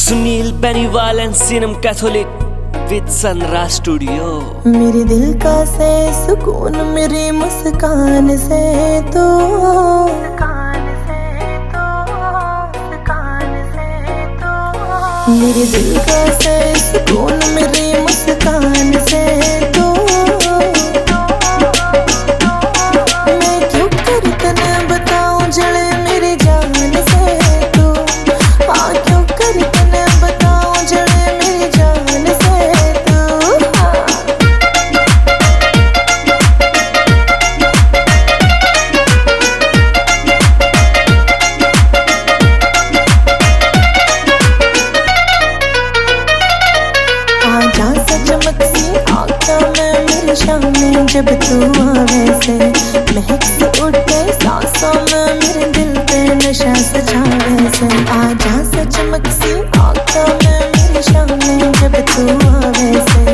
Sunil Beniwal and सीनम Catholic with Sunrise Studio. मेरे दिल का से सुकून मेरी मुस्कान से तो मेरे दिल का से सुकून मेरी मुस्कान से तो मैं क्यों कर तने बताऊं जड़े मेरी जान से तो हाँ क्यों कर तने बताऊं जड़े मेरी जान से तो आजा से चमक सी आँखों में मेरी शामें जब तू आवे से महक से उठे सांसों में मेरे दिल पे नशा सजावे से आजा से चमक सी आँखों में मेरी शामें जब तू आवे से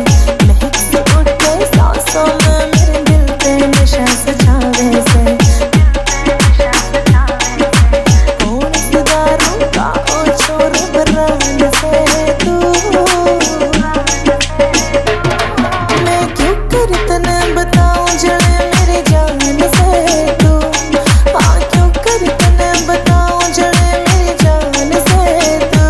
महक से उठे सांसों में मेरे दिल पे नशा सजावे से कौन सुधारूं का ओ छोर बरान से तू तने बताऊं जड़े मेरी जान से तू हाँ क्यों कर तने बताऊं जड़े मेरी जान से तू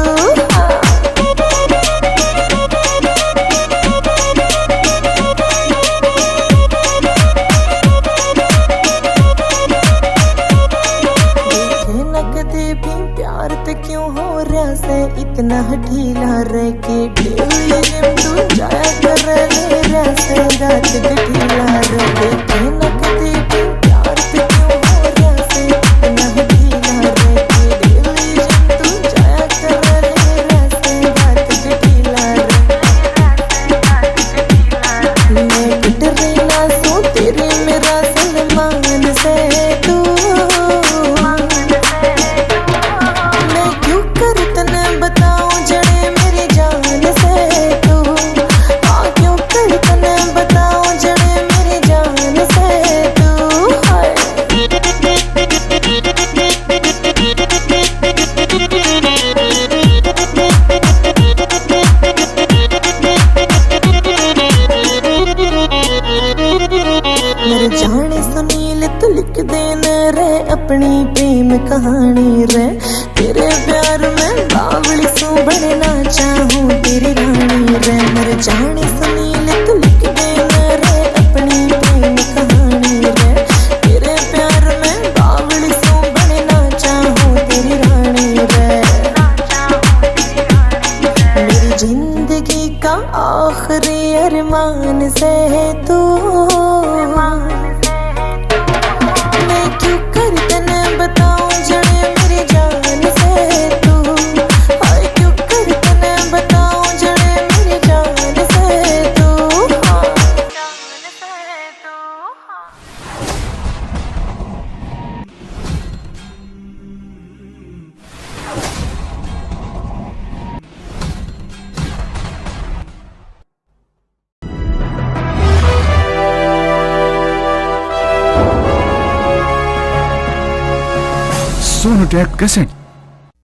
देखे न कदे भी प्यार ते क्यों हो रहा से इतना ढीला रह के डेली जिम तू जाया कर मेरा से रात ढीला रह देखे न कदे भी प्यार ते क्यों हो रहा से इतना ढीला रह के डेली जिम तू जाया कर मेरा से रात ढीला रह मैं कट रही ना सो तेरे मेरा सलमान से तू मैं क्यों कर तने बताऊं जड़े मेरी जान से तू हाँ क्यों कर तने बताऊं जड़े मेरी जान से तू हाय मेरे जाने सुनील तू लिख देना रे अपनी प्रेम कहानी रे तेरे प्यार में बावली सो बनना चाहूं तेरी रानी रे मेरे जाने सुनील तू लिख देना रे अपनी प्रेम कहानी रे तेरे प्यार में बावली सो बनना चाहूं तेरी रानी रे मेरी जिंदगी का आखिरी अरमान से तू मैं क्यों कर तने बताऊं जड़े मेरी जान से तू हाय क्यों कर तने बताऊं जड़े मेरी जान से तू हाँ जान से तू सोनोटेक कैसेट